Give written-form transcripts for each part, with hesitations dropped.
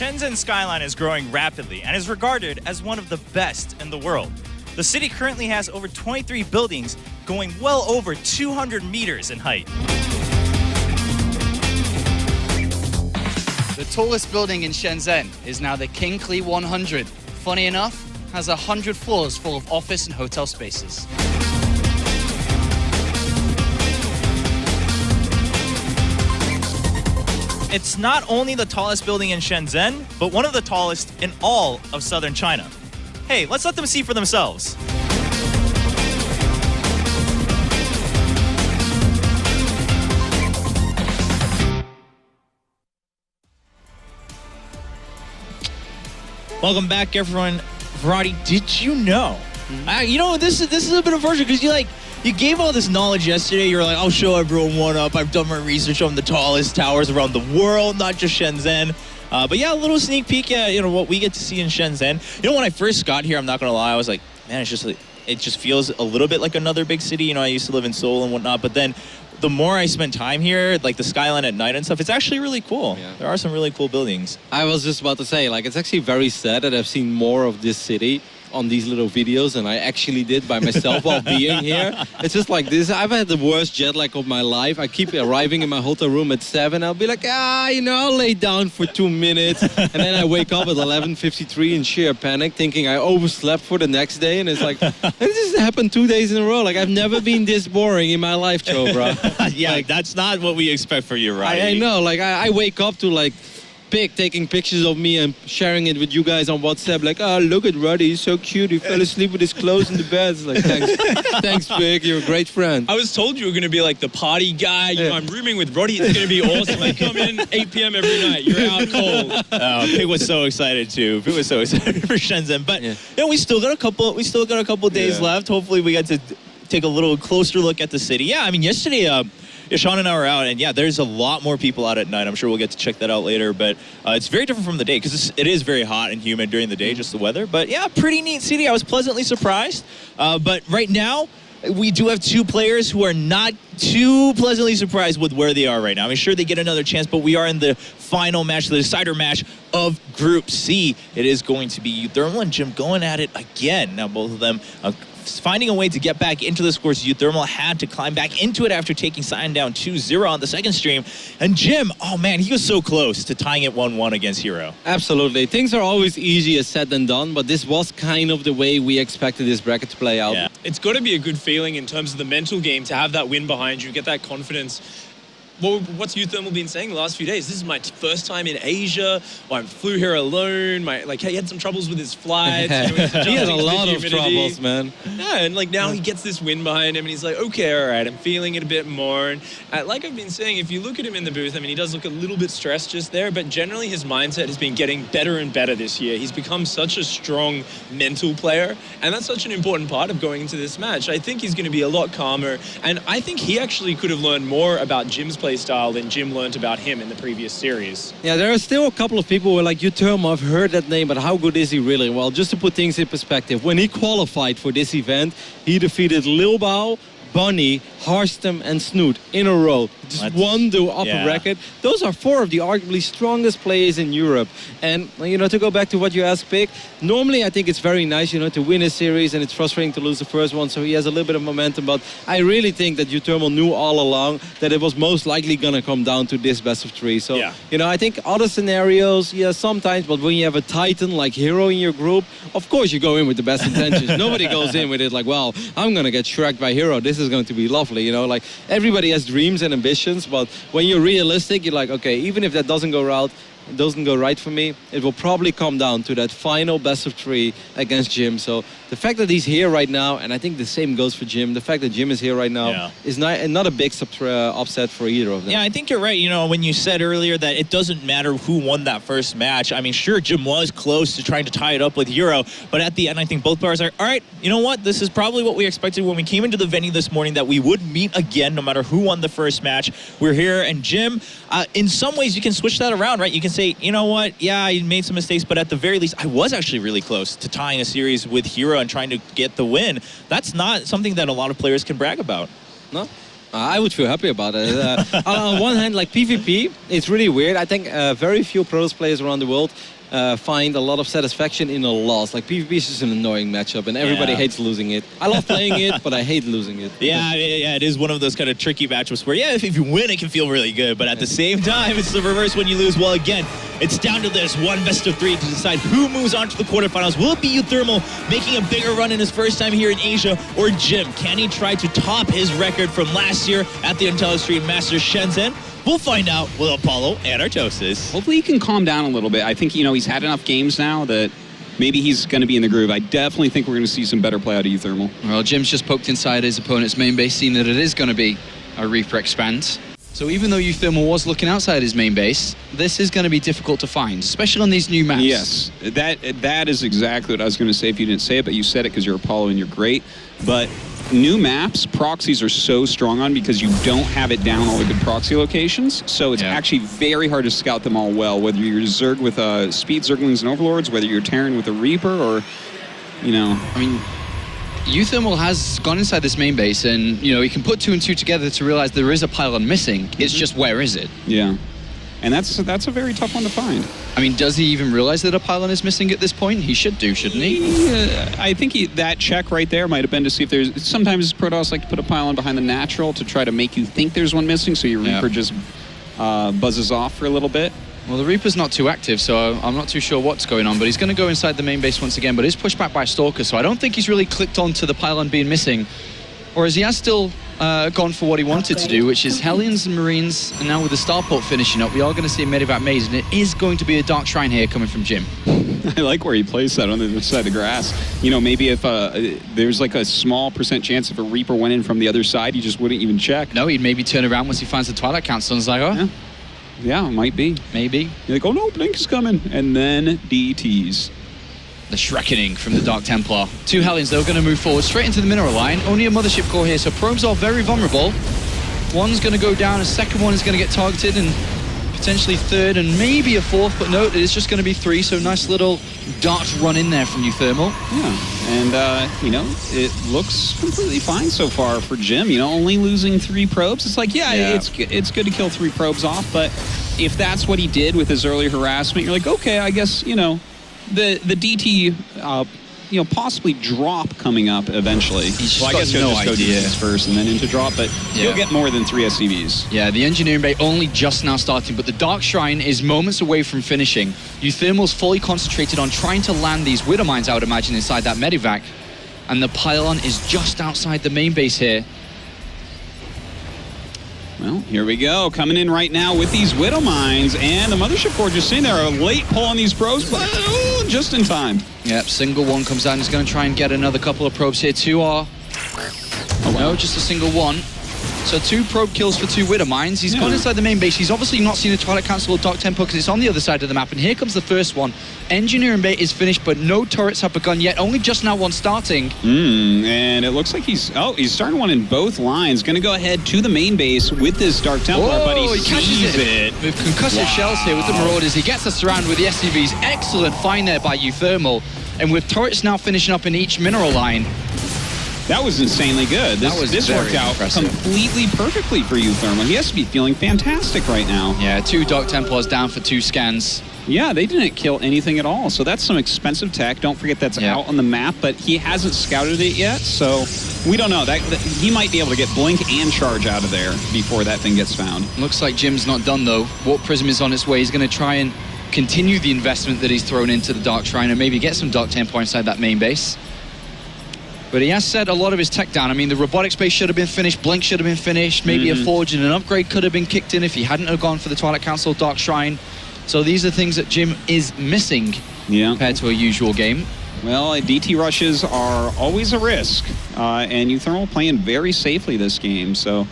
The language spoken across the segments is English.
Shenzhen skyline is growing rapidly and is regarded as one of the best in the world. The city currently has over 23 buildings going well over 200 meters in height. The tallest building in Shenzhen is now the King Kli 100. Funny enough, has 100 floors full of office and hotel spaces. It's not only the tallest building in Shenzhen, but one of the tallest in all of southern China. Hey, let's let them see for themselves. Welcome back, everyone. Varadi, did you know? You know, this is a bit of version because you gave all this knowledge yesterday. You're like, I'll show everyone one up. I've done my research on the tallest towers around the world, not just Shenzhen. But yeah, a little sneak peek at what we get to see in Shenzhen. You know, when I first got here, I'm not gonna lie, I was like, man, it just feels a little bit like another big city. You know, I used to live in Seoul and whatnot, but then the more I spend time here, like the skyline at night and stuff, it's actually really cool. Yeah. There are some really cool buildings. I was just about to say, like, it's actually very sad that I've seen more of this city on these little videos than I actually did by myself while being here. It's just like this. I've had the worst jet lag of my life. I keep arriving in my hotel room at 7. I'll be like, I'll lay down for 2 minutes. And then I wake up at 11:53 in sheer panic, thinking I overslept for the next day. And it's like, this has happened 2 days in a row. Like, I've never been this boring in my life, Joe, bro. Yeah, like, that's not what we expect for you, right? I know. Like, I wake up to, like, taking pictures of me and sharing it with you guys on WhatsApp, like, oh, look at Ruddy, he's so cute, he fell asleep with his clothes in the bed. It's like, thanks, Big, you're a great friend. I was told you were going to be like the party guy. You know, I'm rooming with Roddy, it's going to be awesome. I come in 8 p.m. every night, you're out cold. Pig was so excited too. Pig was so excited for Shenzhen, but we still got a couple days left. Hopefully we get to take a little closer look at the city. Yeah, I mean, yesterday, Sean and I were out, and yeah, there's a lot more people out at night. I'm sure we'll get to check that out later, but it's very different from the day because it is very hot and humid during the day, just the weather. But yeah, pretty neat city. I was pleasantly surprised. But right now, we do have two players who are not too pleasantly surprised with where they are right now. I'm sure they get another chance, but we are in the final match, the decider match of Group C. It is going to be uThermal and Jim going at it again. Now, both of them finding a way to get back into this course. uThermal had to climb back into it after taking Cyan down 2-0 on the second stream. And Jim, oh man, he was so close to tying it 1-1 against Hero. Absolutely. Things are always easier said than done, but this was kind of the way we expected this bracket to play out. Yeah. It's got to be a good feeling in terms of the mental game to have that win behind you, get that confidence. What's uThermal been saying the last few days? This is my first time in Asia. I flew here alone. He had some troubles with his flights. He had a lot of troubles, man. Yeah, and like now he gets this win behind him, and he's like, okay, all right, I'm feeling it a bit more. And like I've been saying, if you look at him in the booth, I mean, he does look a little bit stressed just there, but generally his mindset has been getting better and better this year. He's become such a strong mental player, and that's such an important part of going into this match. I think he's going to be a lot calmer, and I think he actually could have learned more about Jim's play style than Jim learned about him in the previous series. Yeah, there are still a couple of people who are like, uThermal, I've heard that name, but how good is he really? Well, just to put things in perspective, when he qualified for this event, he defeated Lil Bao, Bunny, Harstem, and Snoot in a row. Just won the upper bracket. Those are 4 of the arguably strongest players in Europe. And, to go back to what you asked, Pick, normally I think it's very nice, to win a series, and it's frustrating to lose the first one, so he has a little bit of momentum. But I really think that uThermal knew all along that it was most likely going to come down to this best of 3. So, I think other scenarios, sometimes, but when you have a Titan like Hero in your group, of course you go in with the best intentions. Nobody goes in with it like, well, I'm going to get shreked by Hero. This is going to be lovely, like everybody has dreams and ambitions, but when you're realistic, you're like, okay, even if that doesn't go right for me, it will probably come down to that final best of 3 against Jim. So the fact that he's here right now, and I think the same goes for Jim, the fact that Jim is here right now is not a big upset for either of them. Yeah, I think you're right. When you said earlier that it doesn't matter who won that first match, I mean, sure, Jim was close to trying to tie it up with Hero, but at the end, I think both players are, all right, you know what? This is probably what we expected when we came into the venue this morning, that we would meet again no matter who won the first match. We're here, and Jim, in some ways, you can switch that around, right? You can say, you know what? Yeah, I made some mistakes, but at the very least, I was actually really close to tying a series with Hero and trying to get the win. That's not something that a lot of players can brag about. No? I would feel happy about it. On one hand, like PvP, it's really weird. I think very few pros players around the world find a lot of satisfaction in a loss. Like PvP is just an annoying matchup, and everybody hates losing it. I love playing it, but I hate losing it. Yeah, it is one of those kind of tricky matchups where, if you win, it can feel really good, but at the same time, it's the reverse when you lose. Well, again, it's down to this one best of 3 to decide who moves on to the quarterfinals. Will it be uThermal making a bigger run in his first time here in Asia, or Jim? Can he try to top his record from last year at the IntelliStream Masters Shenzhen? We'll find out with Apollo and Artosis. Hopefully he can calm down a little bit. I think, he's had enough games now that maybe he's going to be in the groove. I definitely think we're going to see some better play out of uThermal. Well, Jim's just poked inside his opponent's main base, seeing that it is going to be a Reaper expand. So even though uThermal was looking outside his main base, this is going to be difficult to find, especially on these new maps. Yes, that is exactly what I was going to say if you didn't say it, but you said it because you're Apollo and you're great. But new maps, proxies are so strong on because you don't have it down all the good proxy locations. So it's actually very hard to scout them all well, whether you're Zerg with Speed Zerglings and Overlords, whether you're Terran with a Reaper, or, I mean, uThermal has gone inside this main base, and, he can put 2 and 2 together to realize there is a pylon missing. It's just, where is it? Yeah. And that's a very tough one to find. I mean, does he even realize that a pylon is missing at this point? He should do, shouldn't he? I think that check right there might have been to see if there's... Sometimes Protoss like to put a pylon behind the natural to try to make you think there's one missing, so your Reaper just buzzes off for a little bit. Well, the Reaper's not too active, so I'm not too sure what's going on, but he's going to go inside the main base once again, but is pushed back by Stalker, so I don't think he's really clicked on to the pylon being missing. Whereas he has still gone for what he wanted to do, which is Hellions and Marines, and now with the Starport finishing up, we are going to see a Medivac Maze, and it is going to be a Dark Shrine here coming from Jim. I like where he plays that on the other side of the grass. Maybe if there's like a small % chance if a Reaper went in from the other side, he just wouldn't even check. No, he'd maybe turn around once he finds the Twilight Council and is like, oh. Yeah, it might be. Maybe. You're like, oh no, Blink is coming. And then DTs. The Shrekkening from the Dark Templar. 2 Hellions, though, going to move forward straight into the mineral line. Only a Mothership core here, so probes are very vulnerable. One's going to go down, a second one is going to get targeted, and potentially third, and maybe a fourth, but no, it is just going to be 3, so nice little dart run in there from uThermal. Yeah, and, it looks completely fine so far for Jim, only losing 3 probes. It's like, it's good to kill 3 probes off, but if that's what he did with his early harassment, you're like, okay, I guess, the DT, possibly drop coming up eventually. Well, I guess he'll just go DTs first and then into drop, but he'll get more than 3 SCVs. Yeah, the Engineering Bay only just now starting, but the Dark Shrine is moments away from finishing. uThermal's fully concentrated on trying to land these Widow Mines, I would imagine, inside that Medivac. And the pylon is just outside the main base here. Well, here we go. Coming in right now with these Widow Mines, and the Mothership Core just sitting there. A late pull on these probes, but just in time. Yep, single one comes out and is going to try and get another couple of probes here. 2 are... No, just a single one. So 2 probe kills for 2 Widow Mines. He's gone inside the main base. He's obviously not seen a Twilight Council or Dark Temple because it's on the other side of the map. And here comes the first one. Engineering Bay is finished, but no turrets have begun yet. Only just now one starting. And it looks like he's starting one in both lines. Going to go ahead to the main base with this Dark Templar, but he catches it. With concussive shells here with the Marauders, he gets us surrounded with the SCVs. Excellent find there by uThermal. And with turrets now finishing up in each mineral line, that was insanely good. This worked out completely perfectly for uThermal. He has to be feeling fantastic right now. Yeah, 2 Dark Templars down for 2 scans. Yeah, they didn't kill anything at all. So that's some expensive tech. Don't forget that's out on the map, but he hasn't scouted it yet. So we don't know. That he might be able to get Blink and Charge out of there before that thing gets found. Looks like Jim's not done, though. Warp Prism is on its way. He's going to try and continue the investment that he's thrown into the Dark Shrine and maybe get some Dark Templar inside that main base. But he has set a lot of his tech down. I mean, the robotic space should have been finished, Blink should have been finished, maybe a Forge and an upgrade could have been kicked in if he hadn't have gone for the Twilight Council Dark Shrine. So these are things that Jim is missing compared to a usual game. Well, DT rushes are always a risk, and uThermal playing very safely this game, so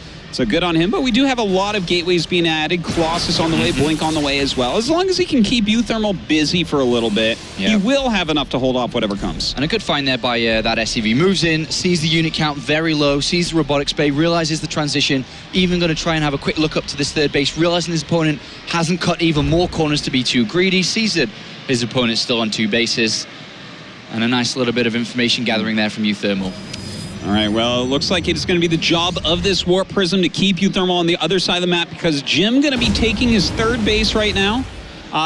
good on him. But we do have a lot of gateways being added. Colossus on the way, Blink on the way as well. As long as he can keep uThermal busy for a little bit, he will have enough to hold off whatever comes. And a good find there by that SCV. Moves in, sees the unit count very low, sees the robotics bay, realizes the transition, even going to try and have a quick look up to this third base, realizing his opponent hasn't cut even more corners to be too greedy, sees that his opponent's still on 2 bases. And a nice little bit of information gathering there from uThermal. All right, well, it looks like it's going to be the job of this Warp Prism to keep uThermal on the other side of the map because Jim going to be taking his 3rd base right now.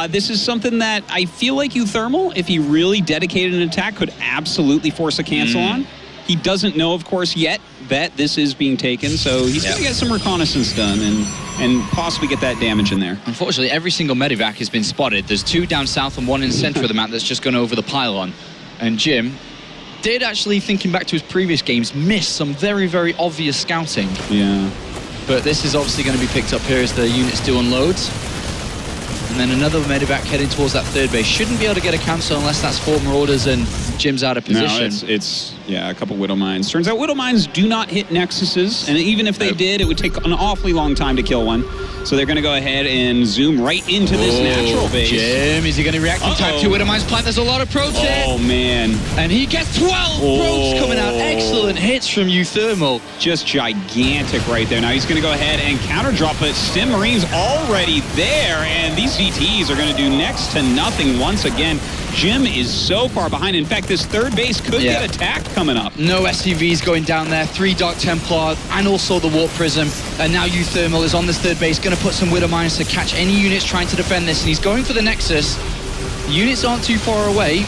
This is something that I feel like uThermal, if he really dedicated an attack, could absolutely force a cancel on. He doesn't know, of course, yet that this is being taken, so he's going to get some reconnaissance done and possibly get that damage in there. Unfortunately, every single medevac has been spotted. There's 2 down south and 1 in the center of the map that's just gone over the pylon. And Jim did actually, thinking back to his previous games, miss some very, very obvious scouting. Yeah. But this is obviously going to be picked up here as the units do unload. And then another medevac heading towards that third base. Shouldn't be able to get a cancel unless that's 4 Marauders and Jim's out of position. No, it's a couple Widow Mines. Turns out Widow Mines do not hit Nexuses, and even if they did, it would take an awfully long time to kill one. So they're going to go ahead and zoom right into this natural base. Jim, is he going to react in time to Widow Mines plant? There's a lot of probes there. Oh, man. And he gets 12 probes coming out. Excellent hits from uThermal. Just gigantic right there. Now he's going to go ahead and counter drop, but Stim Marine's already there, and these VTs are going to do next to nothing once again. Jim is so far behind. In fact, this third base could get attacked coming up. No SCVs going down there. 3 Dark Templar and also the Warp Prism. And now uThermal is on this third base, going to put some Widow Mines to catch any units trying to defend this. And he's going for the Nexus. The units aren't too far away.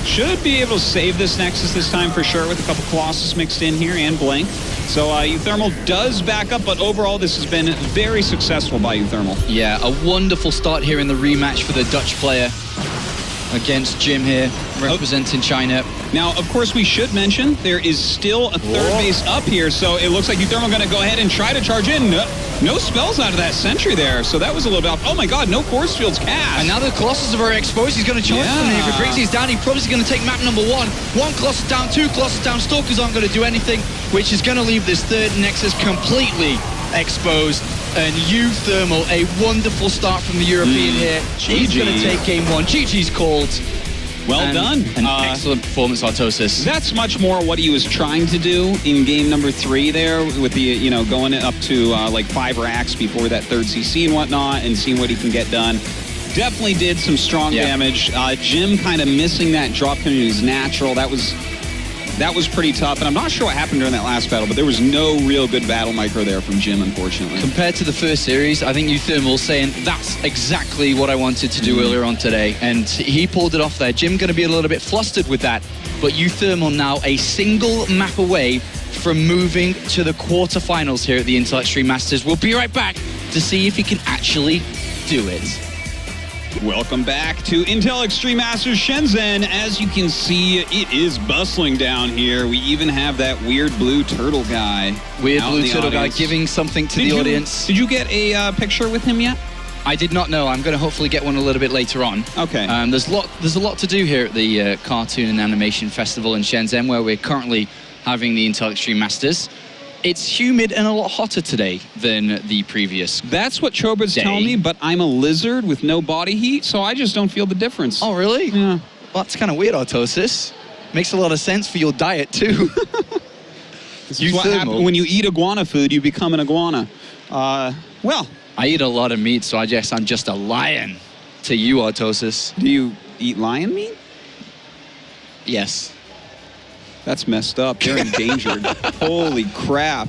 Should be able to save this Nexus this time for sure with a couple Colossus mixed in here and Blink. So uThermal does back up, but overall this has been very successful by uThermal. Yeah, a wonderful start here in the rematch for the Dutch player against Jim here, representing China. Now, of course, we should mention there is still a third base up here, so it looks like uThermal going to go ahead and try to charge in. No spells out of that sentry there, so that was a little bit off. Oh my god, no force fields cast. And now the Colossus are very exposed. He's going to charge from here. If he brings these down, he probably is going to take map number 1. 1 Colossus down, 2 Colossus down. Stalkers aren't going to do anything, which is going to leave this third Nexus completely exposed. And uThermal, a wonderful start from the European here. He's going to take game 1. GG's called. Well done. An excellent performance, Artosis. That's much more what he was trying to do in game number 3 there with the, going up to like 5 racks before that third CC and whatnot and seeing what he can get done. Definitely did some strong damage. Jim kind of missing that drop coming to his natural. That was pretty tough, and I'm not sure what happened during that last battle, but there was no real good battle micro there from Jim, unfortunately. Compared to the first series, I think uThermal saying that's exactly what I wanted to do earlier on today, and he pulled it off there. Jim going to be a little bit flustered with that, but uThermal now a single map away from moving to the quarterfinals here at the Intel Extreme Masters. We'll be right back to see if he can actually do it. Welcome back to Intel Extreme Masters Shenzhen. As you can see, it is bustling down here. We even have that weird blue turtle guy. Weird blue turtle guy giving something to the audience. Did you get a picture with him yet? I did not know. I'm going to hopefully get one a little bit later on. Okay. There's a lot to do here at the Cartoon and Animation Festival in Shenzhen, where we're currently having the Intel Extreme Masters. It's humid and a lot hotter today than the previous. That's what Choba's telling me, but I'm a lizard with no body heat, so I just don't feel the difference. Oh, really? Yeah. Well, that's kind of weird, Artosis. Makes a lot of sense for your diet, too. This is what happens when you eat iguana food, you become an iguana. Well. I eat a lot of meat, so I guess I'm just a lion to you, Artosis. Do you eat lion meat? Yes. That's messed up. They're endangered. Holy crap.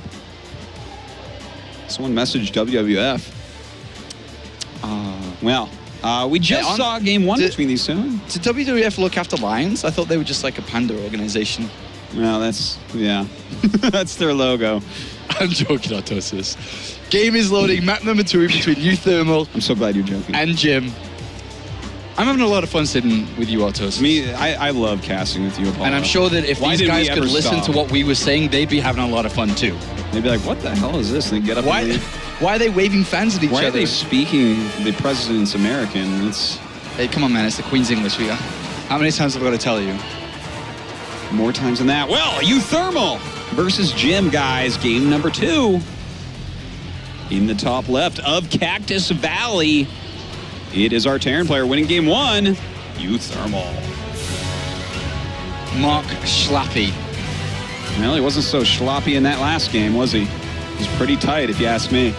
Someone messaged WWF. We just saw game 1 between these two. Did WWF look after lions? I thought they were just like a panda organization. Well, that's their logo. I'm joking, Artosis. Game is loading. Map number 2 between uThermal. I'm so glad you're joking. And Jim. I'm having a lot of fun sitting with you, Artosis. I love casting with you, Apollo. And I'm sure that if these guys could listen to what we were saying, they'd be having a lot of fun too. They'd be like, what the hell is this? And they get up and leave. Why are they waving fans at each other? Why are they speaking the president's American? Hey, come on, man. It's the Queen's English. How many times have I got to tell you? More times than that. Well, uThermal versus Jim, guys. Game number 2. In the top left of Cactus Valley. It is our Terran player winning game 1, uThermal. Mark Schlappy. Well, he wasn't so sloppy in that last game, was he? He was pretty tight, if you ask me.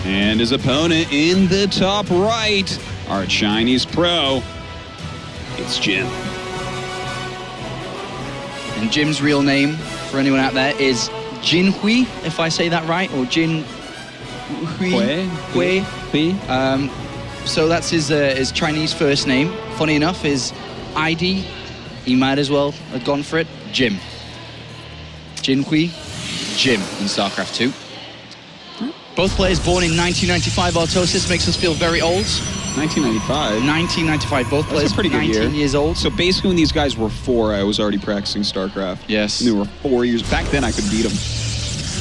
And his opponent in the top right, our Chinese pro, it's Jim. And Jim's real name, for anyone out there, is Jin Hui, if I say that right, or Jin... Hui. Hui? So that's his Chinese first name. Funny enough, his ID, he might as well have gone for it. Jim. Jin Hui, Jim in StarCraft 2. Both players born in 1995. Autosis makes us feel very old. 1995. 1995. Both players That's a pretty good 19 year. years old. So basically when these guys were 4, I was already practicing StarCraft. Yes. And they were 4 years. Back then I could beat them.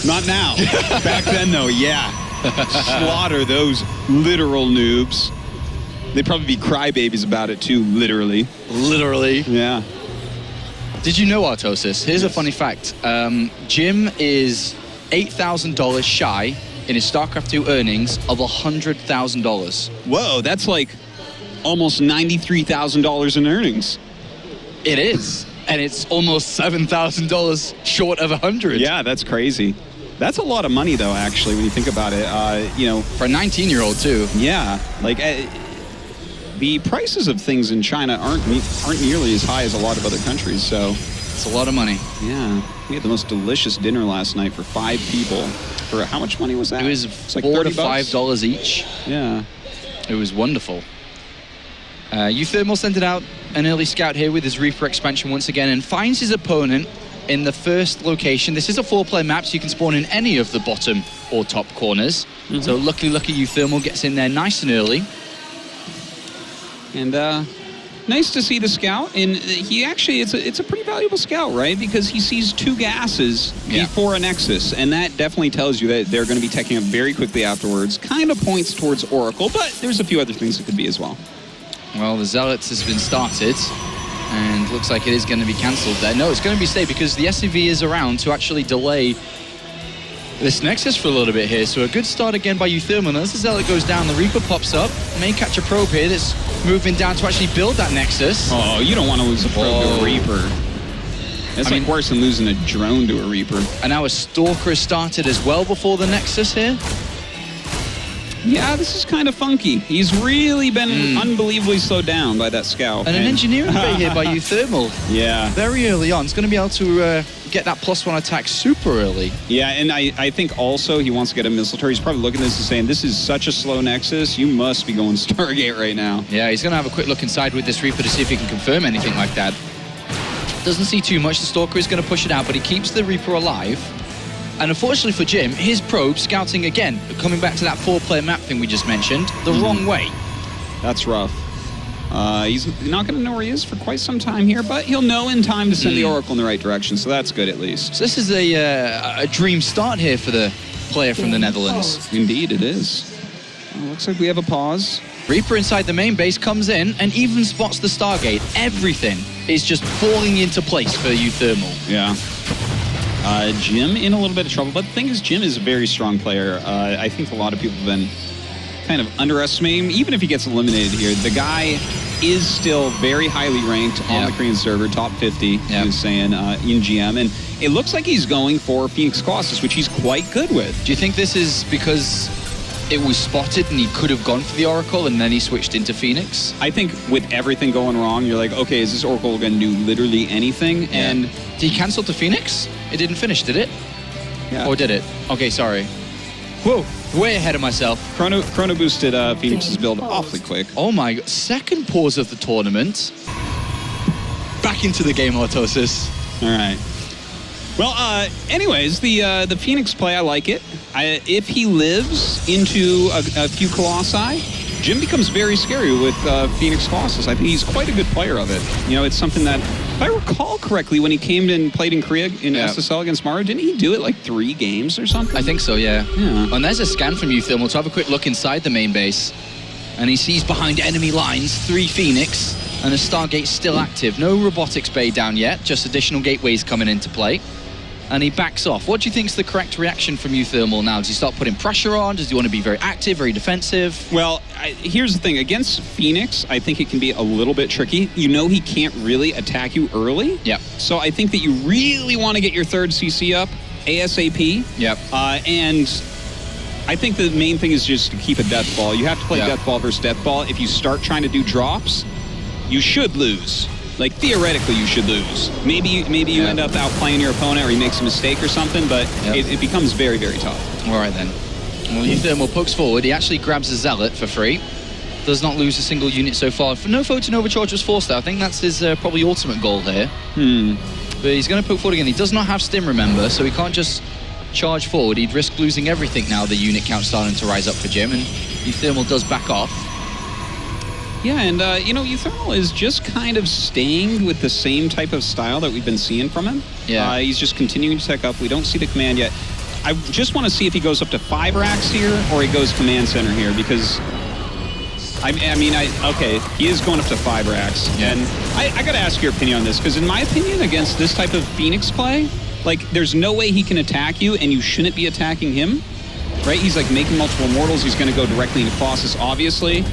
Not now. Back then though, yeah. Slaughter those literal noobs. They'd probably be crybabies about it too, literally. Literally. Yeah. Did you know, Autosis? Here's a funny fact. Jim is $8,000 shy in his StarCraft 2 earnings of $100,000. Whoa, that's like almost $93,000 in earnings. It is. And it's almost $7,000 short of 100. Yeah, that's crazy. That's a lot of money though, actually, when you think about it. You know, For a 19-year-old, too. yeah, like the prices of things in China aren't nearly as high as a lot of other countries, so. It's a lot of money. Yeah, we had the most delicious dinner last night for 5 people. For how much money was that? It was It's like $4 to $30. $5 each. Yeah. It was wonderful. uThermal sent it out an early scout here with his Reaper expansion once again and finds his opponent in the first location. This is a 4-player map, so you can spawn in any of the bottom or top corners. So lucky uThermal gets in there nice and early. And nice to see the scout. And he actually, it's a pretty valuable scout, right? Because he sees 2 gases before a Nexus. And that definitely tells you that they're going to be teching up very quickly afterwards. Kind of points towards Oracle, but there's a few other things it could be as well. Well, the Zealots has been started, and looks like it is going to be cancelled there. No, it's going to be stayed because the SCV is around to actually delay this Nexus for a little bit here. So a good start again by uThermal. As the Zealot goes down, the Reaper pops up. May catch a probe here that's moving down to actually build that Nexus. Oh, you don't want to lose a probe to a Reaper. It's like worse than losing a drone to a Reaper. And now a Stalker has started as well before the Nexus here. Yeah, this is kind of funky. He's really been unbelievably slowed down by that scout. And an engineering bay here by uThermal. Yeah. Very early on. It's going to be able to get that +1 attack super early. Yeah, and I think also he wants to get a missile turret. He's probably looking at this and saying, this is such a slow Nexus, you must be going Stargate right now. Yeah, he's going to have a quick look inside with this Reaper to see if he can confirm anything like that. Doesn't see too much. The Stalker is going to push it out, but he keeps the Reaper alive. And unfortunately for Jim, his probe scouting again, coming back to that 4-player map thing we just mentioned, the wrong way. That's rough. He's not going to know where he is for quite some time here, but he'll know in time to send the Oracle in the right direction, so that's good at least. So this is a dream start here for the player from the Netherlands. Indeed, it is. Well, looks like we have a pause. Reaper inside the main base comes in and even spots the Stargate. Everything is just falling into place for uThermal. Yeah. Jim in a little bit of trouble, but the thing is, Jim is a very strong player. I think a lot of people have been kind of underestimating him. Even if he gets eliminated here, the guy is still very highly ranked on the Korean server, top 50, he was saying, in GM. And it looks like he's going for Phoenix Colossus, which he's quite good with. Do you think this is because it was spotted and he could have gone for the Oracle and then he switched into Phoenix? I think with everything going wrong, you're like, okay, is this Oracle going to do literally anything? Yeah. And did he cancel to Phoenix? It didn't finish, did it? yeah. Or did it? Okay, sorry. Whoa, way ahead of myself. Chrono boosted Phoenix's build awfully quick. Oh my god, second pause of the tournament. Back into the game, Autosis. All right. Well, anyways, the Phoenix play, I like it. If he lives into a few Colossi, Jim becomes very scary with Phoenix Colossus. I think he's quite a good player of it. You know, it's something that, if I recall correctly, when he came and played in Korea in SSL against Mario, didn't he do it like 3 games or something? I think so, yeah. Yeah. And there's a scan from uThermal to have a quick look inside the main base. And he sees behind enemy lines 3 Phoenix and a Stargate still active. No robotics bay down yet, just additional gateways coming into play. And he backs off. What do you think is the correct reaction from uThermal now? Does he start putting pressure on? Does he want to be very active, very defensive? Well, here's the thing. Against Phoenix, I think it can be a little bit tricky. You know he can't really attack you early. Yep. So I think that you really want to get your 3rd CC up ASAP. Yep. And I think the main thing is just to keep a death ball. You have to play death ball versus death ball. If you start trying to do drops, you should lose. Like, theoretically, you should lose. Maybe you end up outplaying your opponent or he makes a mistake or something, but it becomes very, very tough. All right, then. Well, uThermal pokes forward. He actually grabs a Zealot for free. Does not lose a single unit so far. No photon overcharge was forced there. I think that's his probably ultimate goal here. But he's going to poke forward again. He does not have stim, remember, so he can't just charge forward. He'd risk losing everything now. The unit count starting to rise up for Jim, and uThermal does back off. Yeah, and you know, uThermal is just kind of staying with the same type of style that we've been seeing from him. Yeah. He's just continuing to tech up. We don't see the command yet. I just want to see if he goes up to 5 racks here or he goes command center here, because okay, he is going up to 5 racks. Yeah. And I got to ask your opinion on this, because in my opinion, against this type of Phoenix play, like, there's no way he can attack you, and you shouldn't be attacking him, right? He's like making multiple mortals. He's going to go directly into Colossus, obviously.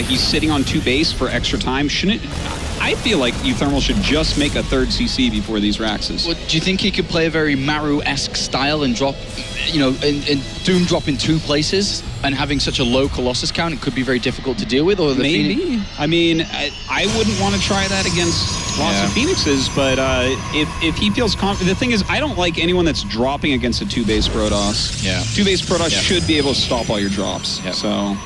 He's sitting on 2 base for extra time. I feel like uThermal should just make a 3rd CC before these Raxes. Well, do you think he could play a very Maru-esque style and drop, you know, and Doom drop in 2 places, and having such a low Colossus count, it could be very difficult to deal with? Or maybe. I mean, I wouldn't want to try that against lots of Phoenixes, but if he feels confident, the thing is, I don't like anyone that's dropping against a 2-base Protoss. Yeah. 2-base Protoss should be able to stop all your drops. Yep. So.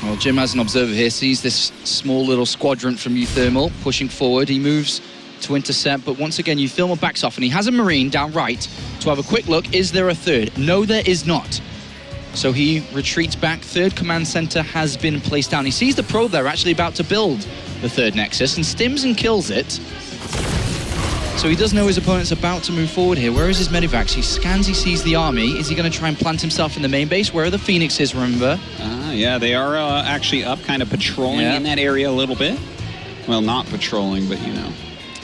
Well, Jim has an observer here, sees this small little squadron from uThermal pushing forward. He moves to intercept, but once again, uThermal backs off, and he has a Marine down right to have a quick look. Is there a 3rd? No, there is not. So he retreats back. 3rd command center has been placed down. He sees the probe there, actually about to build the 3rd Nexus, and stims and kills it. So he does know his opponent's about to move forward here. Where is his medivacs? He scans, he sees the army. Is he going to try and plant himself in the main base? Where are the Phoenixes, remember? Yeah, they are actually up, kind of patrolling in that area a little bit. Well, not patrolling, but, you know,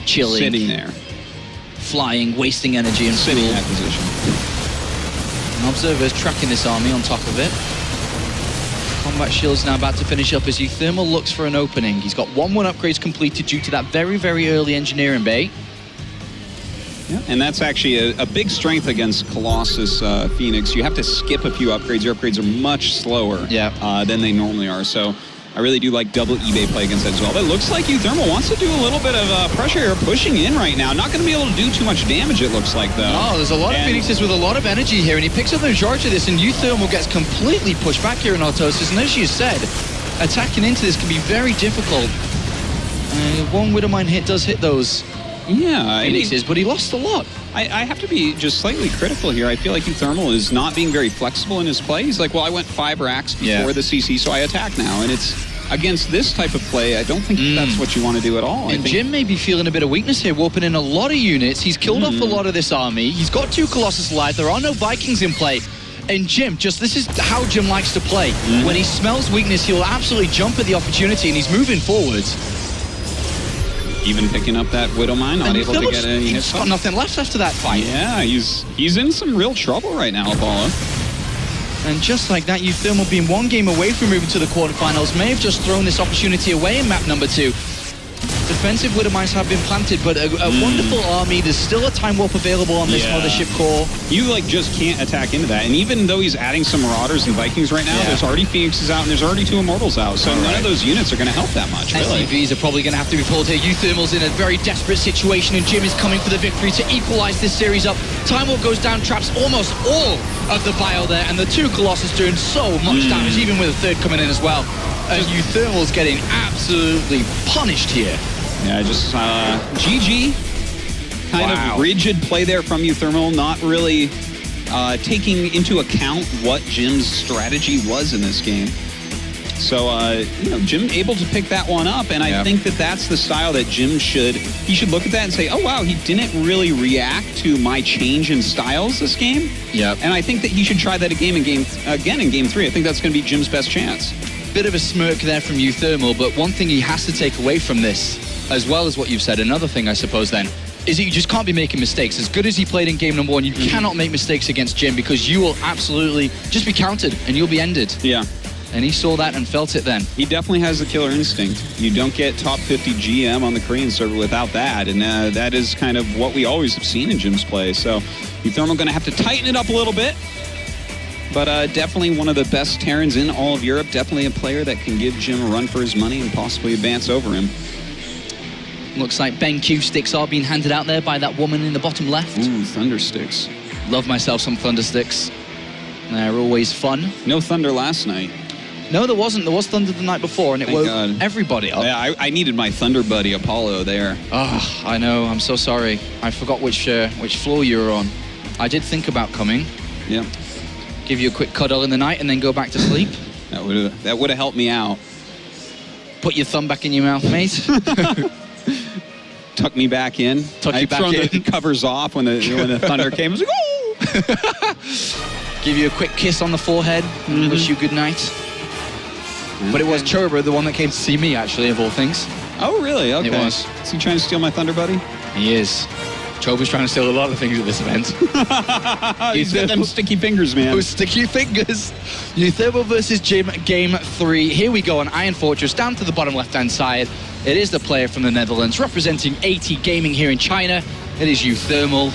chilling. Sitting there. Flying, wasting energy and sitting in fuel. that position. An observer is tracking this army on top of it. Combat shield's now about to finish up as uThermal looks for an opening. He's got 1-1 upgrades completed due to that very, very early engineering bay. Yeah, and that's actually a big strength against Colossus Phoenix. You have to skip a few upgrades. Your upgrades are much slower than they normally are. So I really do like double eBay play against that as well. But it looks like uThermal wants to do a little bit of pressure here, pushing in right now. Not going to be able to do too much damage, it looks like, though. Oh, there's a lot of Phoenixes with a lot of energy here, and he picks up the majority of this, and uThermal gets completely pushed back here in Autosis. And as you said, attacking into this can be very difficult. One Widowmine hit does hit those Phoenixes, but he lost a lot. I have to be just slightly critical here. I feel like uThermal is not being very flexible in his play. He's like, well, I went 5 racks before the CC, so I attack now. And it's against this type of play, I don't think that's what you want to do at all. And Jim may be feeling a bit of weakness here, warping in a lot of units. He's killed off a lot of this army. He's got 2 Colossus alive. There are no Vikings in play. And Jim, this is how Jim likes to play. When he smells weakness, he'll absolutely jump at the opportunity, and he's moving forwards. Even picking up that Widowmine, not able to get any hits. He's got nothing left after that fight. Yeah, he's in some real trouble right now, Apollo. And just like that, uThermal being 1 game away from moving to the quarterfinals may have just thrown this opportunity away in map number 2. Defensive Widowmines have been planted, but a wonderful army. There's still a time warp available on this mothership core. You just can't attack into that. And even though he's adding some Marauders and Vikings right now, there's already Phoenixes out and there's already 2 Immortals out. So none of those units are going to help that much, really. SCVs are probably going to have to be pulled here. uThermal's in a very desperate situation, and Jim is coming for the victory to equalize this series up. Time warp goes down, traps almost all of the bio there, and the 2 Colossus doing so much damage, even with a 3rd coming in as well. And uThermal's getting absolutely punished here. Yeah, just GG. Kind of rigid play there from uThermal, not really taking into account what Jim's strategy was in this game. So, Jim able to pick that one up, and I think that's the style that Jim should look at that and say, oh, wow, he didn't really react to my change in styles this game. Yeah. And I think that he should try that again in game 3. I think that's going to be Jim's best chance. Bit of a smirk there from uThermal, but one thing he has to take away from this, as well as what you've said, another thing I suppose then, is that you just can't be making mistakes. As good as he played in game number 1, you cannot make mistakes against Jim, because you will absolutely just be countered and you'll be ended. Yeah. And he saw that and felt it then. He definitely has the killer instinct. You don't get top 50 GM on the Korean server without that, and that is kind of what we always have seen in Jim's play. So uThermal going to have to tighten it up a little bit. But definitely one of the best Terrans in all of Europe. Definitely a player that can give Jim a run for his money and possibly advance over him. Looks like BenQ sticks are being handed out there by that woman in the bottom left. Ooh, Thunder Sticks. Love myself some Thunder Sticks. They're always fun. No thunder last night. No, there wasn't. There was thunder the night before, and it Thank woke God. everybody up. Yeah, I needed my thunder buddy Apollo there. Oh, I know. I'm so sorry. I forgot which floor you were on. I did think about coming, Yeah, give you a quick cuddle in the night, and then go back to sleep. that would have helped me out. Put your thumb back in your mouth, mate. Tuck me back in. Tuck you back thrown in. the covers off when the thunder came. I was like, oh! Give you a quick kiss on the forehead, and wish you good night. But it was Chobra, the one that came to see me, actually, of all things. Oh, really? Okay. It was. Is he trying to steal my thunder buddy? He is. Chobra's trying to steal a lot of things at this event. He's got them sticky fingers, man. Those sticky fingers. uThermal versus Jim, game 3. Here we go on Iron Fortress, down to the bottom left-hand side. It is the player from the Netherlands, representing 80 Gaming here in China. It is uThermal.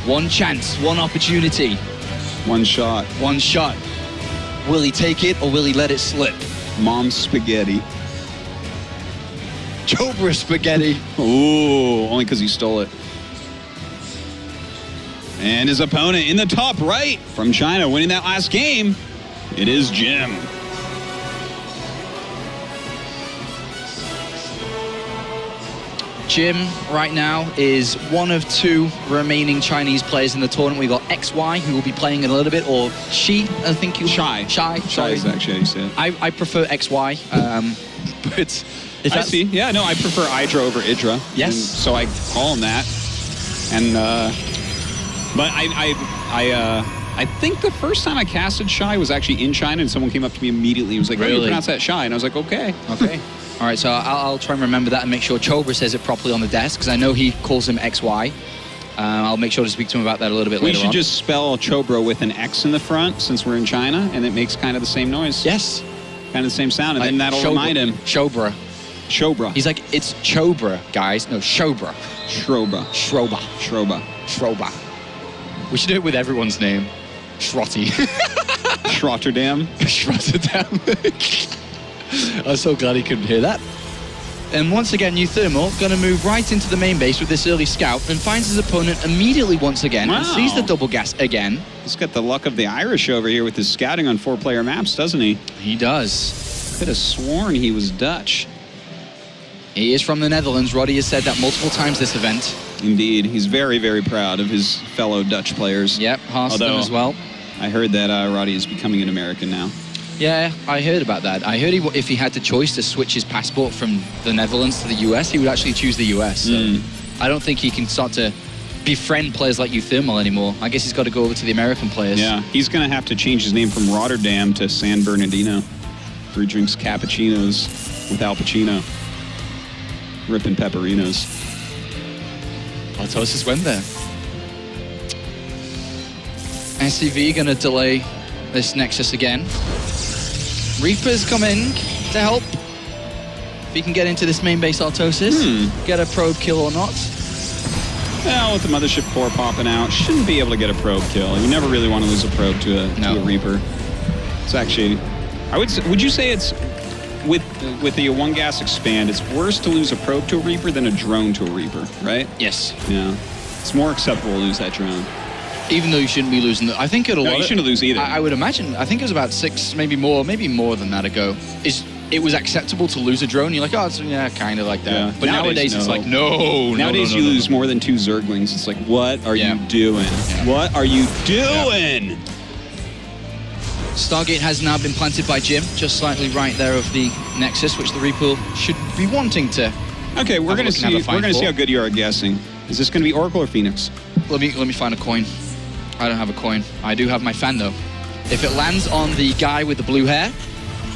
One chance, one opportunity, One shot. one shot. Will he take it or will he let it slip? Mom's spaghetti. Chobra spaghetti. Ooh, only because he stole it. And his opponent in the top right from China winning that last game. It is Jim. Jim right now is one of 2 remaining Chinese players in the tournament. We've got XY, who will be playing in a little bit, or Shi, I think you... Shy. Shy, Shy sorry. is actually how you say it. I prefer XY, but if I that's... see. Yeah, no, I prefer Idra over Idra. Yes. And so I call him that. And, but I think the first time I casted Shy was actually in China, and someone came up to me immediately. He was like, "How do you Really? pronounce that Shy?" And I was like, "Okay." Okay. All right, so I'll try and remember that and make sure Chobra says it properly on the desk, because I know he calls him XY. I'll make sure to speak to him about that a little bit We later should on. just spell Chobra with an X in the front, since we're in China, and it makes kind of the same noise. Yes. Kind of the same sound, and then that'll Chobra. remind him. Chobra. Chobra. He's like, it's Chobra, guys. No, Chobra. Shroba. Shroba. Shroba. Shroba. We should do it with everyone's name. Shrotty. Shrotterdam. Shrotterdam. I'm so glad he couldn't hear that. And once again, uThermal going to move right into the main base with this early scout and finds his opponent immediately once again and Wow. sees the double gas again. He's got the luck of the Irish over here with his scouting on 4-player maps, doesn't he? He does. Could have sworn he was Dutch. He is from the Netherlands. Roddy has said that multiple times this event. Indeed. He's very, very proud of his fellow Dutch players. Yep, Harston Although- as well. I heard that Roddy is becoming an American now. Yeah, I heard about that. I heard if he had the choice to switch his passport from the Netherlands to the US, he would actually choose the US. So I don't think he can start to befriend players like uThermal anymore. I guess he's got to go over to the American players. Yeah, he's going to have to change his name from Rotterdam to San Bernardino, where he drinks cappuccinos with Al Pacino. Ripping pepperinos. Artosis went there. SCV going to delay this Nexus again. Reapers come in to help. If he can get into this main base Artosis, get a probe kill or not. Well, with the Mothership Core popping out, shouldn't be able to get a probe kill. You never really want to lose a probe to a Reaper. It's actually, would you say it's, with the one gas expand, it's worse to lose a probe to a Reaper than a drone to a Reaper, right? Yes. Yeah. It's more acceptable to lose that drone. Even though you shouldn't be losing I think it'll... No, you shouldn't lose either. I would imagine. I think it was about 6, maybe more than that ago. It was acceptable to lose a drone. You're like, oh, it's, yeah, kind of like that. Yeah. But nowadays it's like, no. Nowadays you lose more than 2 Zerglings. It's like, what are you doing? Yeah. What are you doing? Yeah. Stargate has now been planted by Jim, just slightly right there of the Nexus, which the Reaper should be wanting to. Okay, we're gonna see. We're gonna see how for. good you are at guessing. Is this gonna be Oracle or Phoenix? Let me find a coin. I don't have a coin. I do have my fan though. If it lands on the guy with the blue hair,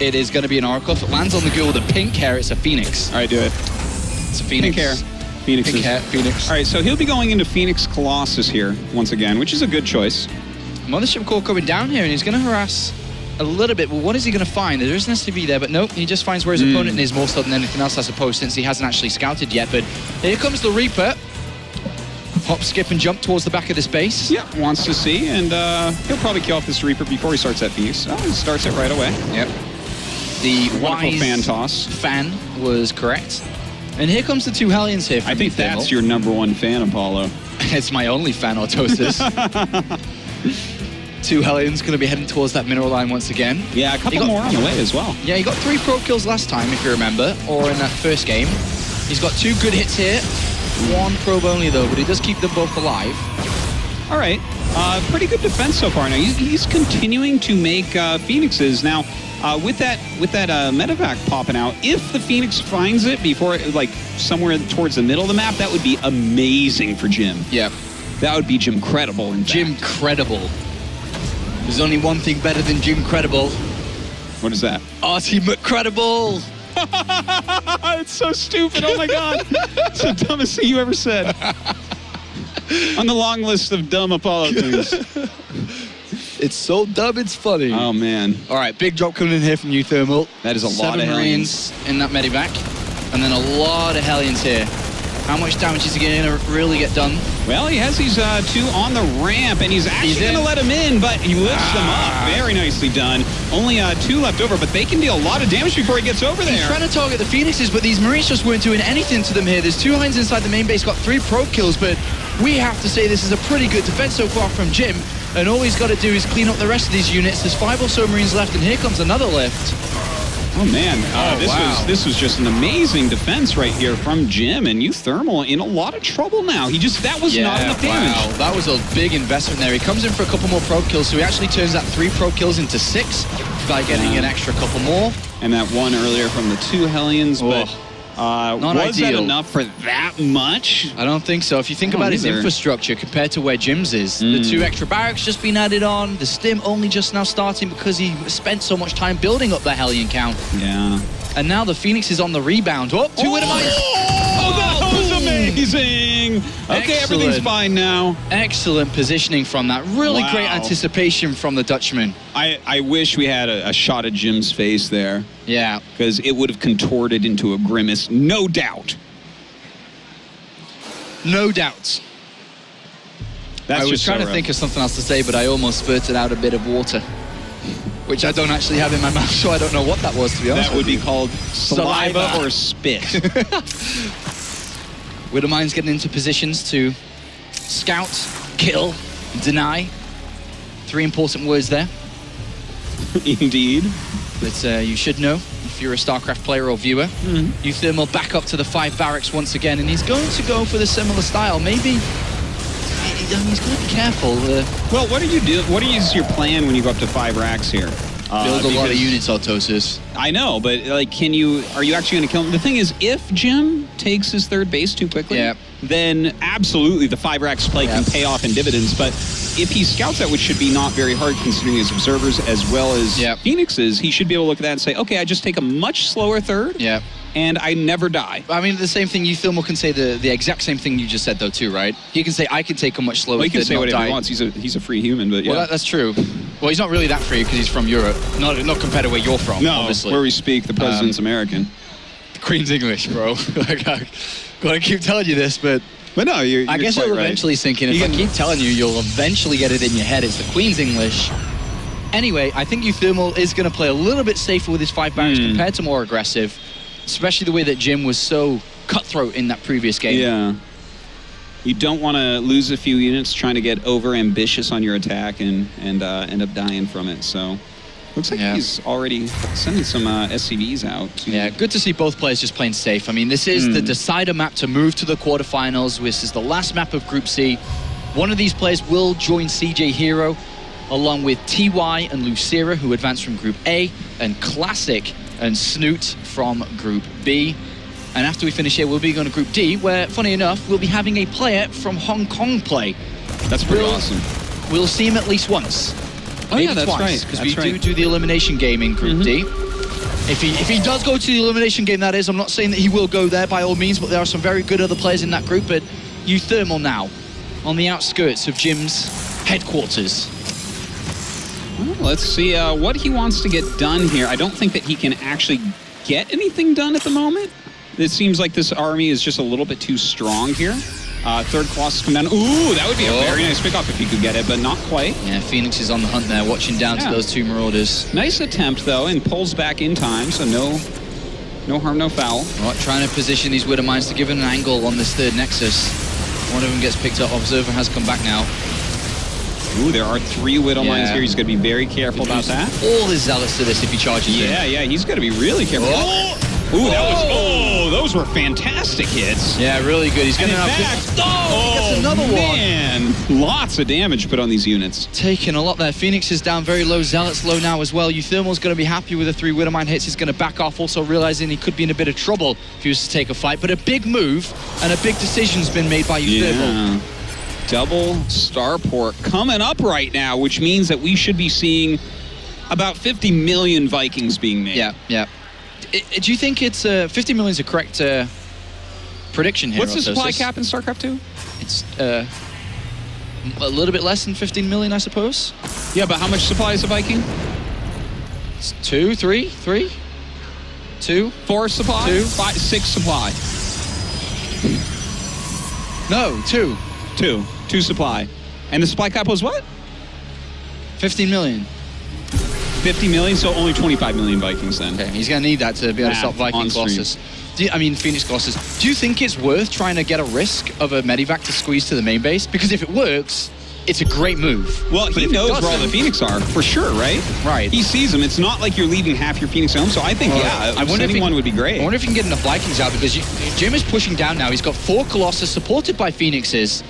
it is going to be an Oracle. If it lands on the girl with the pink hair, it's a Phoenix. All right, do it. It's a Phoenix. Pink hair. Phoenix. Pink hair, Phoenix. All right, so he'll be going into Phoenix Colossus here once again, which is a good choice. Mothership Core coming down here, and he's going to harass a little bit. Well, what is he going to find? There is an SCV there, but nope. He just finds where his opponent is more so than anything else, I suppose, since he hasn't actually scouted yet. But here comes the Reaper. Hop, skip, and jump towards the back of this base. Yeah, wants to see, and he'll probably kill off this Reaper before he starts that Phoenix. Oh, he starts it right away. Yep. The Wonderful wise fan toss. fan was correct. And here comes the 2 Hellions here. I think that's your #1 fan, Apollo. It's my only fan, Autosis. 2 Hellions going to be heading towards that mineral line once again. Yeah, a couple more on the way as well. Yeah, he got 3 probe kills last time, if you remember, or in that first game. He's got 2 good hits here. 1 probe only, though, but he does keep them both alive. All right. Pretty good defense so far. Now, he's continuing to make Phoenixes. Now, with that medevac popping out, if the Phoenix finds it before, like, somewhere towards the middle of the map, that would be amazing for Jim. Yeah. That would be Jim Credible, in fact. Jim Credible. There's only one thing better than Jim Credible. What is that? Artie McCredible. It's so stupid. Oh, my God. It's the dumbest thing you ever said. On the long list of dumb apologies. It's so dumb, it's funny. Oh, man. All right, big drop coming in here from uThermal. That is a lot of 7 Marines in that medevac. And then a lot of Hellions here. How much damage is he going to really get done? Well, he has these 2 on the ramp, and he's actually going to let them in, but he lifts them up. Very nicely done. Only 2 left over, but they can deal a lot of damage before he gets over there. He's trying to target the Phoenixes, but these Marines just weren't doing anything to them here. There's 2 Hinds inside the main base, got 3 probe kills, but we have to say this is a pretty good defense so far from Jim, and all he's got to do is clean up the rest of these units. There's 5 or so Marines left, and here comes another lift. Oh, man. This was just an amazing defense right here from Jim, and uThermal in a lot of trouble now. That was not enough damage. Wow, that was a big investment there. He comes in for a couple more probe kills, so he actually turns that 3 probe kills into 6 by getting an extra couple more. And that one earlier from the 2 Hellions, but not was that ideal. enough for that much? I don't think so. If you think about his infrastructure compared to where Jim's is, the 2 extra barracks just been added on, the stim only just now starting because he spent so much time building up the Hellion count. Yeah. And now the Phoenix is on the rebound. Oh, 2 Winnemites. Oh, that was amazing. Okay, everything's fine now. Excellent positioning from that. Really great anticipation from the Dutchman. I wish we had a shot of Jim's face there. Yeah. Because it would have contorted into a grimace, no doubt. No doubt. That's I was trying to think of something else to say, but I almost spurted out a bit of water, which I don't actually have in my mouth, so I don't know what that was, to be honest. That would be called saliva or spit. Widowmine's getting into positions to scout, kill, deny. 3 important words there. Indeed. But you should know, if you're a StarCraft player or viewer, uThermal back up to the 5 barracks once again, and he's going to go for the similar style. Maybe he's going to be careful. Well, what is your plan when you go up to 5 racks here? Build a lot of units, Autosis. I know, but like, are you actually going to kill him? The thing is, if Jim takes his 3rd base too quickly, then absolutely the 5 racks play can pay off in dividends. But if he scouts that, which should be not very hard considering his observers as well as Phoenixes, he should be able to look at that and say, okay, I just take a much slower 3rd. Yeah. And I never die. I mean, the same thing, uThermal can say the exact same thing you just said, though, too, right? He can say, I can take a much slower. Well, he can say whatever he wants. He's a free human, but yeah. Well, that's true. Well, he's not really that free because he's from Europe. Not compared to where you're from, obviously. Where we speak, the president's American. The Queen's English, bro. Like, I gotta keep telling you this, but no, you're I guess it'll eventually sink in. If I keep telling you, you'll eventually get it in your head. It's the Queen's English. Anyway, I think uThermal is going to play a little bit safer with his 5 barracks compared to more aggressive. Especially the way that Jim was so cutthroat in that previous game. Yeah. You don't want to lose a few units trying to get over-ambitious on your attack and end up dying from it. So, looks like he's already sending some SCVs out. Yeah, good to see both players just playing safe. I mean, this is the decider map to move to the quarterfinals. This is the last map of Group C. One of these players will join CJ Hero, along with TY and Lucera, who advanced from Group A, and Classic and Snoot from Group B. And after we finish here, we'll be going to Group D, where, funny enough, we'll be having a player from Hong Kong play. That's pretty awesome. We'll see him at least once. Oh, yeah, that's twice, right. Because we do the elimination game in Group D. If he does go to the elimination game, that is, I'm not saying that he will go there by all means, but there are some very good other players in that group. But uThermal now, on the outskirts of Jim's headquarters. Well, let's see what he wants to get done here. I don't think that he can actually get anything done at the moment. It seems like this army is just a little bit too strong here. 3rd Colossus come down. Ooh, that would be a very nice pickoff if he could get it, but not quite. Yeah, Phoenix is on the hunt there, watching down to those 2 Marauders. Nice attempt, though, and pulls back in time, so no harm, no foul. Right, trying to position these Widow Mines to give him an angle on this 3rd Nexus. One of them gets picked up. Observer has come back now. Ooh, there are 3 Widow Mines here. He's going to be very careful about that. All his zealots to this if he charges in. Yeah, he's got to be really careful. Ooh, those were fantastic hits. Yeah, really good. He's going to he gets another one. Man, lots of damage put on these units. Taking a lot there. Phoenix is down very low. Zealot's low now as well. uThermal's going to be happy with the 3 Widowmine hits. He's going to back off, also realizing he could be in a bit of trouble if he was to take a fight. But a big move and a big decision's been made by uThermal. Yeah. Double starport coming up right now, which means that we should be seeing about 50 million Vikings being made. Yeah. Do you think it's 50 million is a correct prediction here? What's the supply cap in StarCraft 2? It's a little bit less than 15 million, I suppose. Yeah, but how much supply is a Viking? It's 2, 3, 2, 4 supply, 2, 5, 6 supply. No, 2. 2 supply. And the supply cap was what? 15 million. 50 million, so only 25 million Vikings then. Okay, he's going to need that to be able to stop Viking Colossus. Phoenix Colossus. Do you think it's worth trying to get a risk of a Medivac to squeeze to the main base? Because if it works, it's a great move. Well, he knows where all the Phoenix are, for sure, right? Right. He sees them. It's not like you're leaving half your Phoenix home, so I think, sending one would be great. I wonder if he can get enough Vikings out, because Jim is pushing down now. He's got 4 Colossus supported by Phoenixes.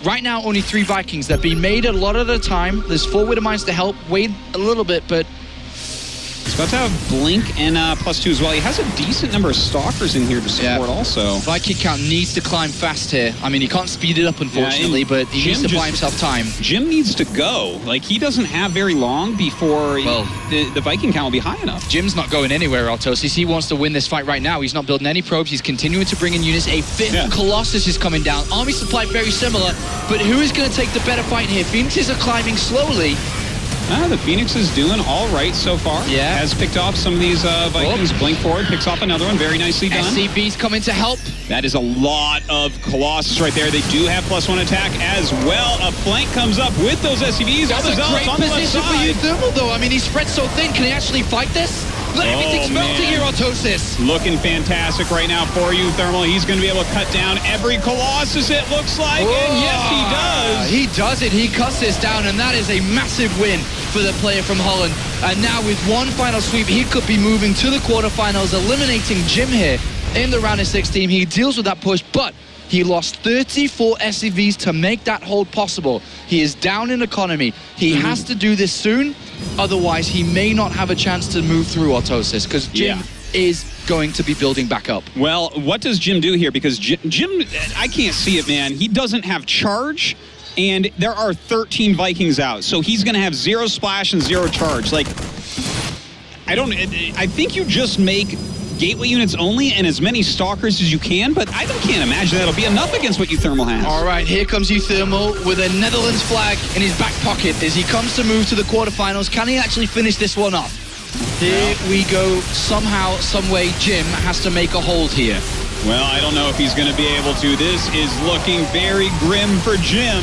Right now, only 3 Vikings. They're being made a lot of the time. There's 4 Widowmines to help. Wait a little bit, but... He's about to have Blink and +2 as well. He has a decent number of Stalkers in here to support also. Viking count needs to climb fast here. I mean, he can't speed it up, unfortunately, but he needs to buy himself time. Jim needs to go. Like, he doesn't have very long before the Viking count will be high enough. Jim's not going anywhere, Autosis. He wants to win this fight right now. He's not building any probes. He's continuing to bring in units. A 5th Colossus is coming down. Army supply very similar, but who is going to take the better fight here? Phoenixes are climbing slowly. The Phoenix is doing all right so far. Yeah. Has picked off some of these Vikings. Blink forward, picks off another one. Very nicely done. SCV's coming to help. That is a lot of Colossus right there. They do have +1 attack as well. A flank comes up with those SCVs. That's a great position for uThermal, though. I mean, he's spread so thin. Can he actually fight this? Everything's melting here, Autosis. Looking fantastic right now for uThermal. He's going to be able to cut down every Colossus, it looks like. And yes, he does. He does it. He cuts this down, and that is a massive win for the player from Holland. And now with one final sweep, he could be moving to the quarterfinals, eliminating Jim here in the round of 16. He deals with that push, but he lost 34 SCVs to make that hold possible. He is down in economy. He has to do this soon. Otherwise, he may not have a chance to move through Autosis, because Jim is going to be building back up. Well, what does Jim do here? Because Jim, I can't see it, man. He doesn't have charge, and there are 13 Vikings out. So he's going to have 0 splash and 0 charge. Like, I think you just make gateway units only and as many Stalkers as you can, but I can't imagine that'll be enough against what uThermal has. All right, here comes uThermal with a Netherlands flag in his back pocket as he comes to move to the quarterfinals. Can he actually finish this one off? Here we go. Somehow, some way, Jim has to make a hold here. Well, I don't know if he's going to be able to. This is looking very grim for Jim.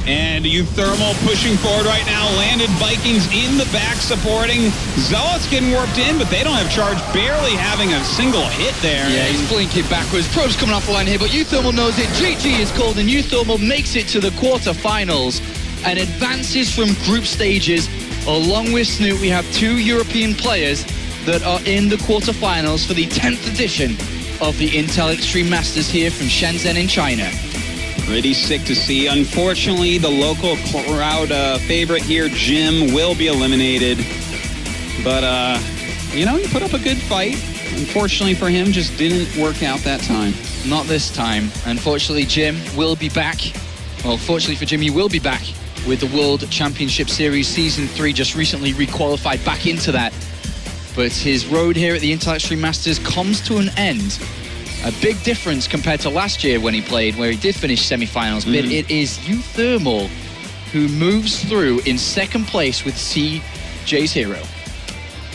And uThermal pushing forward right now. Landed Vikings in the back supporting. Zealots getting warped in, but they don't have charge. Barely having a single hit there. Yeah, he's blinking backwards. Probes coming off the line here, but uThermal knows it. GG is called, and uThermal makes it to the quarterfinals and advances from group stages. Along with Snoot, we have 2 European players that are in the quarterfinals for the 10th edition of the Intel Extreme Masters here from Shenzhen in China. Pretty sick to see. Unfortunately, the local crowd favorite here, Jim, will be eliminated. But, he put up a good fight. Unfortunately for him, just didn't work out that time. Not this time. Unfortunately, Jim will be back. Well, fortunately for Jim, he will be back with the World Championship Series Season 3, just recently requalified back into that. But his road here at the Intel Extreme Masters comes to an end. A big difference compared to last year when he played, where he did finish semi-finals, but it is uThermal who moves through in 2nd place with CJ's Hero.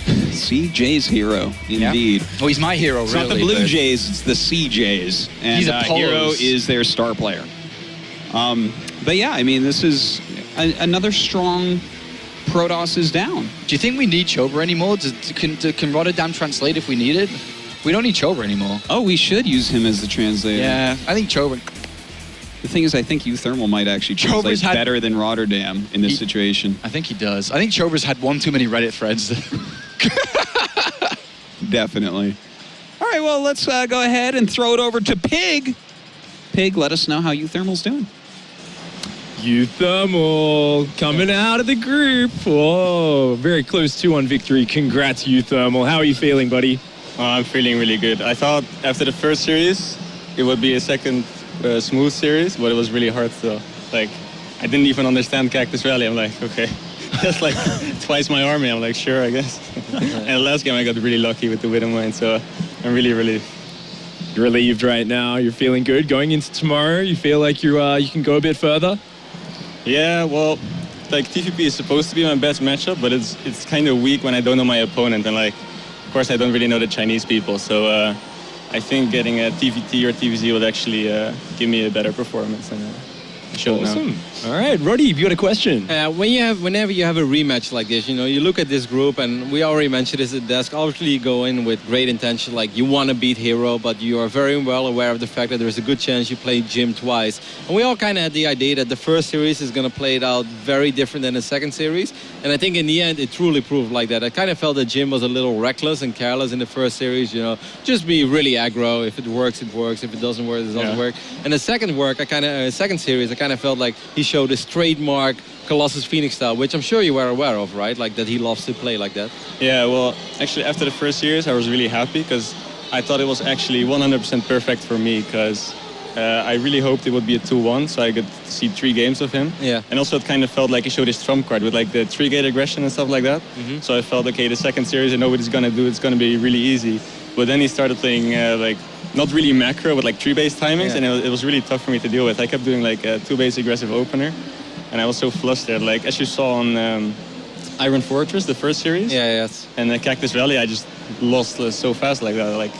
CJ's Hero, indeed. Yeah. Oh, he's my hero, it's really. It's not the Blue Jays, it's the CJs. And he's a Hero is their star player. But yeah, I mean, this is another strong Protoss is down. Do you think we need Chober anymore? Can Rotterdam translate if we need it? We don't need Chober anymore. Oh, we should use him as the translator. Yeah, I think Chober. The thing is, I think uThermal might actually translate better than Rotterdam in this situation. I think he does. I think Chover's had one too many Reddit threads. Definitely. All right, well, let's go ahead and throw it over to Pig. Pig, let us know how uThermal's doing. uThermal coming out of the group. Whoa, very close 2-1 victory. Congrats, uThermal. How are you feeling, buddy? I'm feeling really good. I thought after the first series, it would be a second smooth series, but it was really hard still. Like, I didn't even understand Cactus Rally. I'm like, okay, that's like twice my army. I'm like, sure, I guess. And the last game, I got really lucky with the Widowmine, so I'm really relieved. You're relieved right now. You're feeling good. Going into tomorrow, you feel like you can go a bit further? Yeah, well, like TvP is supposed to be my best matchup, but it's kind of weak when I don't know my opponent, and like, of course, I don't really know the Chinese people, so I think getting a TVT or TVZ would actually give me a better performance than I showed now. Awesome. All right, Roddy, have you got a question? Whenever you have a rematch like this, you know, you look at this group, and we already mentioned this at desk. Obviously, you go in with great intention, like you want to beat Hero, but you are very well aware of the fact that there's a good chance you play Jim twice. And we all kind of had the idea that the first series is going to play it out very different than the second series. And I think in the end, it truly proved like that. I kind of felt that Jim was a little reckless and careless in the first series. You know, just be really aggro. If it works, it works. If it doesn't work, it doesn't work. And the second series, I kind of felt like he showed his trademark Colossus Phoenix style, which I'm sure you were aware of, right? Like that he loves to play like that. Yeah, well, actually after the first series, I was really happy because I thought it was actually 100% perfect for me because I really hoped it would be a 2-1, so I could see 3 games of him. Yeah. And also it kind of felt like he showed his trump card with like the 3-gate aggression and stuff like that. So I felt, okay, the second series, I know what he's going to do. It's going to be really easy. But then he started playing like not really macro, but like 3-base timings, and it was really tough for me to deal with. I kept doing like a 2-base aggressive opener, and I was so flustered. Like as you saw on Iron Fortress, the first series, and Cactus Rally, I just lost so fast like that. Like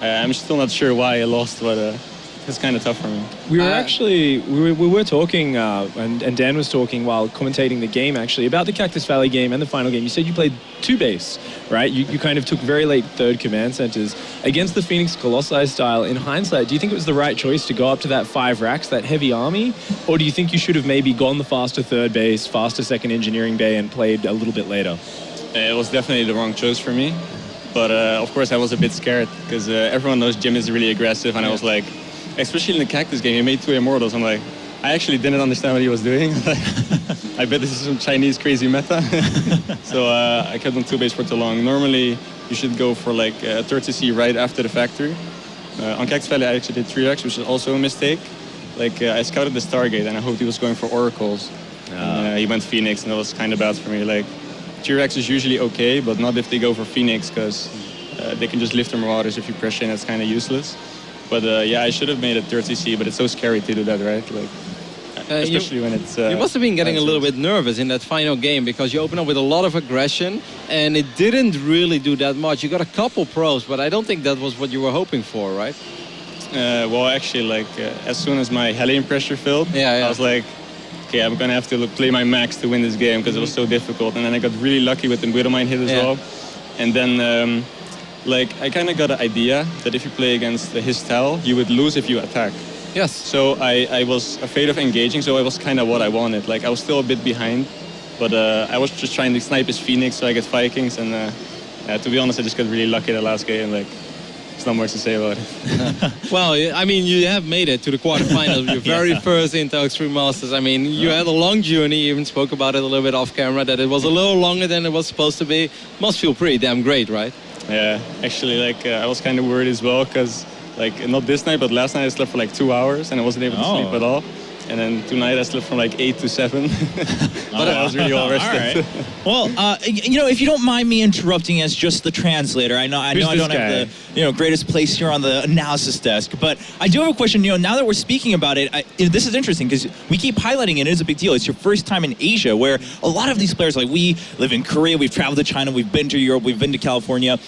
I'm still not sure why I lost, but it's kind of tough for me. We were actually, we were talking, and Dan was talking while commentating the game actually, about the Cactus Valley game and the final game. You said you played 2-base, right? You kind of took very late third command centers against the Phoenix Colossi style. In hindsight, do you think it was the right choice to go up to that 5 racks, that heavy army? Or do you think you should have maybe gone the faster third base, faster second engineering bay and played a little bit later? It was definitely the wrong choice for me. But of course I was a bit scared because everyone knows Jim is really aggressive, and I was like, especially in the Cactus game, he made 2 Immortals. I'm like, I actually didn't understand what he was doing. I bet this is some Chinese crazy meta. So I kept on 2-base for too long. Normally, you should go for like 30C right after the factory. On Cactus Valley, I actually did 3 racks, which is also a mistake. Like I scouted the Stargate, and I hoped he was going for Oracles. He went Phoenix, and that was kind of bad for me. Like 3 racks is usually okay, but not if they go for Phoenix, because they can just lift their Marauders if you pressure in. It's kind of useless. But yeah, I should have made it 30C, but it's so scary to do that, right? Like, especially when it's... you must have been getting a little bit nervous in that final game because you opened up with a lot of aggression and it didn't really do that much. You got a couple pros, but I don't think that was what you were hoping for, right? Well, actually, like, as soon as my Hellion pressure filled, I was like, okay, I'm going to have to play my max to win this game because it was so difficult. And then I got really lucky with the Widowmine hit as well. And then... like, I kind of got an idea that if you play against his style, you would lose if you attack. Yes. So I was afraid of engaging, so it was kind of what I wanted. Like, I was still a bit behind, but I was just trying to snipe his Phoenix so I get Vikings, and to be honest, I just got really lucky the last game. Like, there's not much to say about it. Well, I mean, you have made it to the quarterfinals, your very first Intel Extreme Masters. I mean, you had a long journey, you even spoke about it a little bit off camera, that it was a little longer than it was supposed to be. Must feel pretty damn great, right? Yeah, actually, like, I was kind of worried as well, because, like, not this night, but last night I slept for like 2 hours, and I wasn't able to sleep at all. And then tonight I slept from like 8 to 7. But I was really well rested. All right. Well, you know, if you don't mind me interrupting as just the translator, I know I don't have the greatest place here on the analysis desk, but I do have a question. You know, now that we're speaking about it, this is interesting because we keep highlighting it. It is a big deal. It's your first time in Asia, where a lot of these players, like we live in Korea, we've traveled to China, we've been to Europe, we've been to California.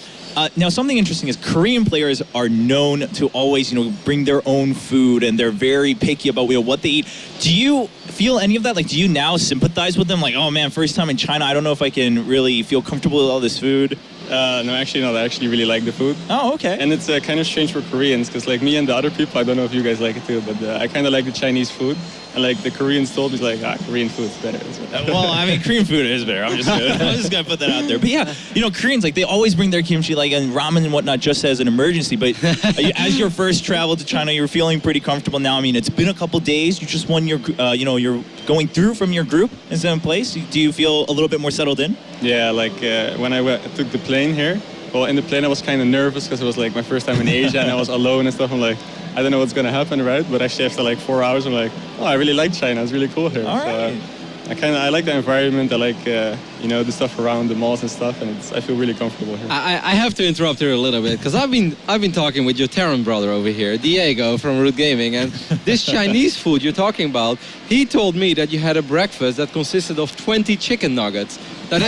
Now, something interesting is Korean players are known to always, bring their own food, and they're very picky about what they eat. Do you feel any of that? Like, do you now sympathize with them? Like, oh man, first time in China, I don't know if I can really feel comfortable with all this food. No, actually not. I actually really like the food. Oh, okay. And it's kind of strange for Koreans because like me and the other people, I don't know if you guys like it too, but I kind of like the Chinese food. And like the Koreans told me like, Korean food's better. Well, I mean, Korean food is better. I'm just gonna put that out there. But yeah, you know, Koreans, like, they always bring their kimchi, like, and ramen and whatnot, just as an emergency. But as your first travel to China, you're feeling pretty comfortable now. I mean, it's been a couple days. You just won your, you know, you're going through from your group in 7th place. Do you feel a little bit more settled in? Yeah, like when I took the plane here. Well, in the plane I was kind of nervous because it was like my first time in Asia and I was alone and stuff. I'm like, I don't know what's gonna happen, right? But actually after like 4 hours, I'm like, oh, I really like China. It's really cool here. All right. I like the environment. I like you know, the stuff around the malls and stuff, and I feel really comfortable here. I have to interrupt here a little bit because I've been talking with your Terran brother over here, Diego from Root Gaming, and this Chinese food you're talking about, he told me that you had a breakfast that consisted of 20 chicken nuggets. That's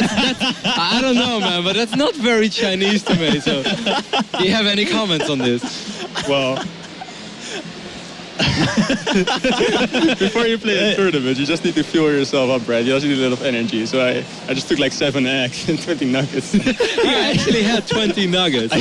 I don't know, man, but that's not very Chinese to me. So, do you have any comments on this? Well. Before you play a tournament, you just need to fuel yourself up, right? You just need a little energy. So I just took like 7 eggs and 20 nuggets. You actually had 20 nuggets.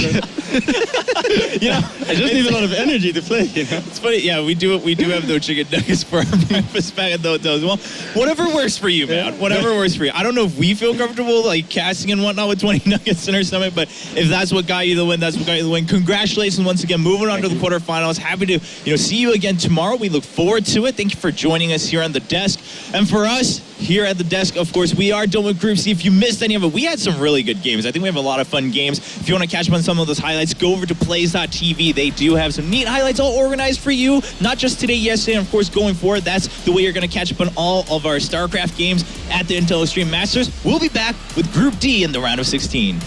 You know, I just need a lot of energy to play, you know? it's funny. Yeah, we do have those chicken nuggets for our breakfast back at the hotel as well. Whatever works for you, man. Whatever works for you. I don't know if we feel comfortable like casting and whatnot with 20 nuggets in our stomach, but if that's what got you the win, that's what got you the win. Congratulations once again, moving on to the quarterfinals. Happy to see you again tomorrow. We look forward to it. Thank you for joining us here on the desk. And for us here at the desk, of course, we are done with Group C. If you missed any of it, we had some really good games. I think we have a lot of fun games. If you want to catch up on some of those highlights, go over to plays.tv. They do have some neat highlights all organized for you, not just today, yesterday, and of course going forward. That's the way you're going to catch up on all of our StarCraft games at the Intel Extreme Masters. We'll be back with Group D in the round of 16.